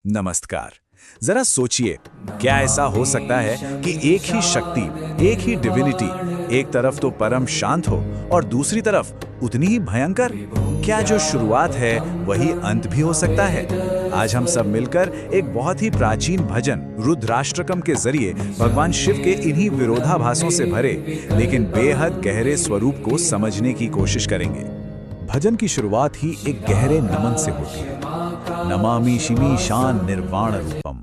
नमस्कार। जरा सोचिए, क्या ऐसा हो सकता है कि एक ही शक्ति, एक ही डिविनिटी, एक तरफ तो परम शांत हो और दूसरी तरफ उतनी ही भयंकर? क्या जो शुरुआत है वही अंत भी हो सकता है? आज हम सब मिलकर एक बहुत ही प्राचीन भजन रुद्राष्टकम के जरिए भगवान शिव के इन्हीं विरोधाभासों से भरे लेकिन बेहद गहरे स्वरूप को समझने की कोशिश करेंगे। भजन की शुरुआत ही एक गहरे नमन से होती है। नमामि शिमी शान निर्वाण रूपम।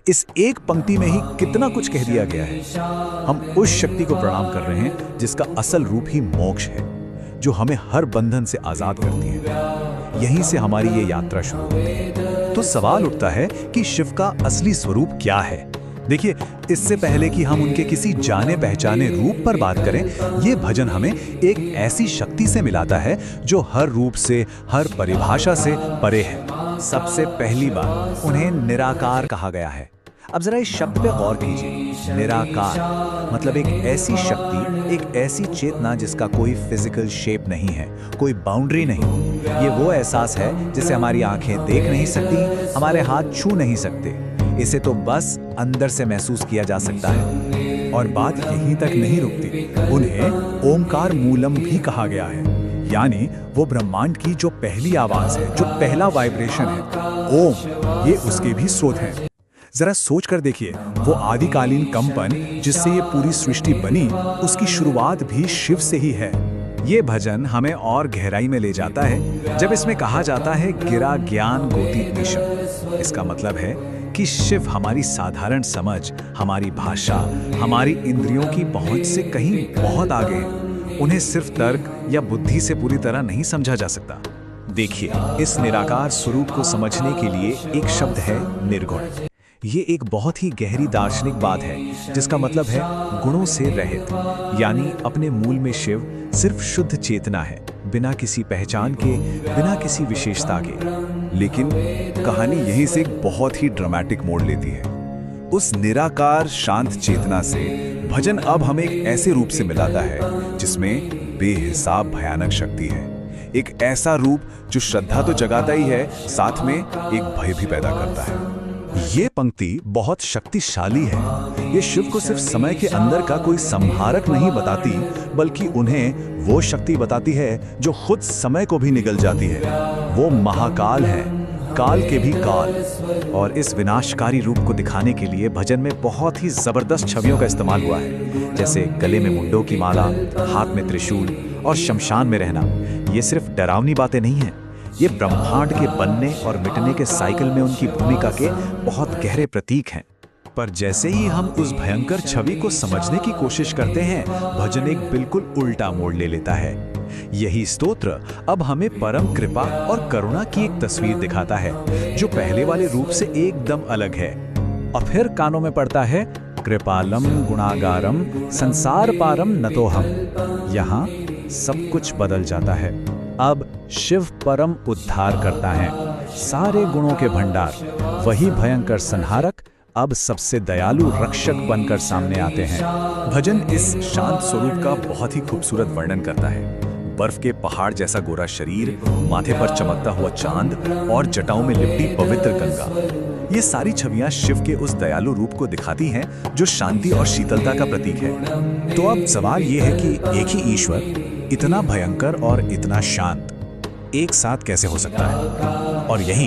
इस एक पंक्ति में ही कितना कुछ कह दिया गया है। हम उस शक्ति को प्रणाम कर रहे हैं जिसका असल रूप ही मोक्ष है, जो हमें हर बंधन से आजाद करती है। यहीं से हमारी ये यात्रा शुरू होती है। तो सवाल उठता है कि शिव का असली स्वरूप क्या है। देखिए, इससे पहले कि हम उनके किसी जाने पहचाने रूप पर बात करें, ये भजन हमें एक ऐसी शक्ति से मिलाता है जो हर रूप से, हर परिभाषा से परे है। सबसे पहली बार उन्हें निराकार कहा गया है। अब जरा इस शब्द पे गौर कीजिए। निराकार मतलब एक ऐसी शक्ति, एक ऐसी चेतना जिसका कोई फिजिकल शेप नहीं है, कोई बाउंड्री नहीं। ये वो एहसास है जिसे हमारी आंखें देख नहीं सकती, हमारे हाथ छू नहीं सकते। इसे तो बस अंदर से महसूस किया जा सकता है। और बात यहीं तक नहीं रुकती, उन्हें ओमकार मूलम भी कहा गया है, यानी वो ब्रह्मांड की जो पहली आवाज है, जो पहला वाइब्रेशन है, ओम, ये उसके भी स्रोत हैं। जरा सोच कर देखिए, वो आदिकालीन कंपन जिससे ये पूरी सृष्टि बनी, उसकी शुरुआत भी शिव से ही है। ये भजन हमें और गहराई में ले जाता है जब इसमें कहा जाता है गिरा ज्ञान गोती ईशम। इसका मतलब है कि शिव हमारी साधारण समझ, हमारी भाषा, हमारी इंद्रियों की पहुंच से कहीं बहुत आगे हैं। उन्हें सिर्फ तर्क या बुद्धि से पूरी तरह नहीं समझा जा सकता। देखिए, इस निराकार स्वरूप को समझने के लिए एक शब्द है निर्गुण। ये एक बहुत ही गहरी दार्शनिक बात है, जिसका मतलब है गुणों से रहित, यानी अपने मूल में शिव सिर्फ शुद्ध चेतना है, बिना किसी पहचान के, बिना किसी विशेषता के। लेकिन कहानी यहीं से एक बहुत ही ड्रामेटिक मोड़ लेती है। उस निराकार शांत चेतना से भजन अब हमें एक ऐसे रूप से मिलाता है जिसमें बेहिसाब भयानक शक्ति है। एक ऐसा रूप जो श्रद्धा तो जगाता ही है, साथ में एक भय भी पैदा करता है। ये पंक्ति बहुत शक्तिशाली है। ये शिव को सिर्फ समय के अंदर का कोई संहारक नहीं बताती, बल्कि उन्हें वो शक्ति बताती है जो खुद समय को भी निगल जाती है। वो महाकाल है, काल के भी काल। और इस विनाशकारी रूप को दिखाने के लिए भजन में बहुत ही जबरदस्त छवियों का इस्तेमाल हुआ है, जैसे गले में मुंडों की माला, हाथ में त्रिशूल और शमशान में रहना। ये सिर्फ डरावनी बातें नहीं हैं, ये ब्रह्मांड के बनने और मिटने के साइकिल में उनकी भूमिका के बहुत गहरे प्रतीक हैं। पर जैसे ही हम उस भयंकर छवि को समझने की कोशिश करते हैं, भजन एक बिल्कुल उल्टा मोड़ ले लेता है। यही स्तोत्र अब हमें परम कृपा और करुणा की एक तस्वीर दिखाता है, जो पहले वाले रूप से एकदम अलग है। और फिर कानों में पड़ता है कृपालम गुणागारम संसार पारम नतोहम। यहाँ सब कुछ बदल जाता है। अब शिव परम उद्धार करता है, सारे गुणों के भंडार। वही भयंकर संहारक अब सबसे दयालु रक्षक बनकर सामने आते हैं। भजन इस शांत स्वरूप का बहुत ही खूबसूरत वर्णन करता है। बर्फ के पहाड़ जैसा गोरा शरीर, माथे पर चमकता हुआ चांद और जटाओं में लिपटी पवित्र गंगा, ये सारी छवियां शिव के उस दयालु रूप को दिखाती हैं जो शांति और शीतलता का प्रतीक है। तो अब सवाल ये है कि एक ही ईश्वर इतना भयंकर और इतना शांत एक साथ कैसे हो सकता है? और यही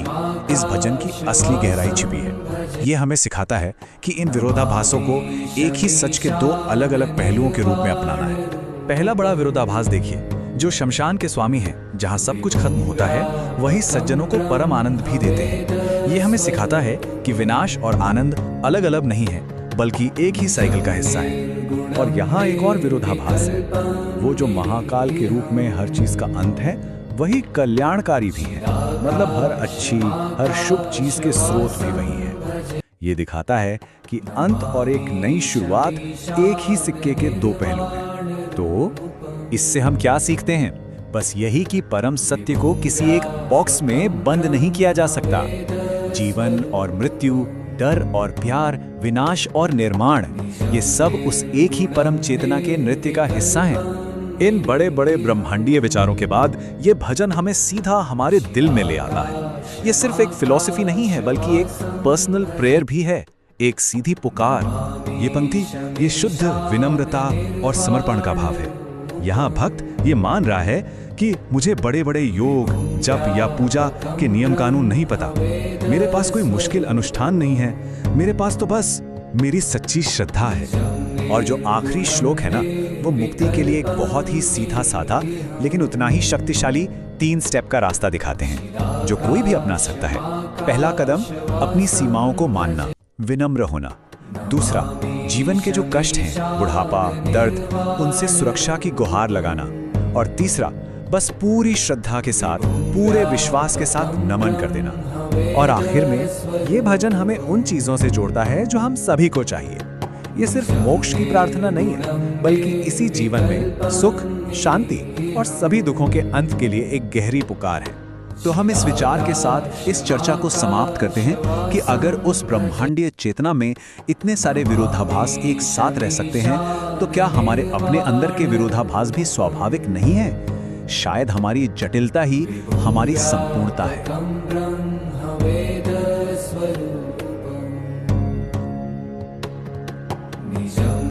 इस भजन की असली गहराई छिपी है। ये हमें सिखाता है कि इन विरोधाभासों को एक ही सच के दो अलग अलग पहलुओं के रूप में अपनाना है। पहला बड़ा विरोधाभास देखिए, जो शमशान के स्वामी हैं, जहां सब कुछ खत्म होता है, वही सज्जनों को परम आनंद भी देते हैं। ये हमें सिखाता है कि विनाश और आनंद अलग अलग नहीं है, बल्कि एक ही साइकिल का हिस्सा है। और यहाँ एक और विरोधाभास है, वो जो महाकाल के रूप में हर चीज का अंत है, वही कल्याणकारी भी है। मतलब हर अच्छी, हर शुभ चीज के स्रोत भी वही है। ये दिखाता है कि अंत और एक नई शुरुआत एक ही सिक्के के दो पहलू हैं। तो इससे हम क्या सीखते हैं? बस यही कि परम सत्य को किसी एक बॉक्स में बंद नहीं किया जा सकता। जीवन और मृत्यु, डर और प्यार, विनाश और निर्माण, ये सब उस एक ही परम चेतना के नृत्य का हिस्सा हैं। इन बड़े बड़े ब्रह्मांडीय विचारों के बाद ये भजन हमें सीधा हमारे दिल में ले आता है। ये सिर्फ एक फिलॉसफी नहीं है, बल्कि एक पर्सनल प्रेयर भी है, एक सीधी पुकार। ये पंक्ति, ये शुद्ध विनम्रता और समर्पण का भाव है। यहाँ भक्त ये मान रहा है कि मुझे बड़े बड़े योग, जप या पूजा के नियम कानून नहीं पता, मेरे पास कोई मुश्किल अनुष्ठान नहीं है, मेरे पास तो बस मेरी सच्ची श्रद्धा है। और जो आखिरी श्लोक है ना, वो मुक्ति के लिए एक बहुत ही सीधा साधा लेकिन उतना ही शक्तिशाली 3 स्टेप का रास्ता दिखाते हैं, जो कोई भी अपना सकता है। पहला कदम, अपनी सीमाओं को मानना, विनम्र होना। दूसरा, जीवन के जो कष्ट हैं, बुढ़ापा, दर्द, उनसे सुरक्षा की गुहार लगाना। और तीसरा, बस पूरी श्रद्धा के साथ, पूरे विश्वास के साथ नमन कर देना। और आखिर में ये भजन हमें उन चीजों से जोड़ता है जो हम सभी को चाहिए। ये सिर्फ मोक्ष की प्रार्थना नहीं है, बल्कि इसी जीवन में सुख, शांति और सभी दुखों के अंत के लिए एक गहरी पुकार है। तो हम इस विचार के साथ इस चर्चा को समाप्त करते हैं कि अगर उस ब्रह्मांडीय चेतना में इतने सारे विरोधाभास एक साथ रह सकते हैं, तो क्या हमारे अपने अंदर के विरोधाभास भी स्वाभाविक नहीं है? शायद हमारी जटिलता ही हमारी संपूर्णता है।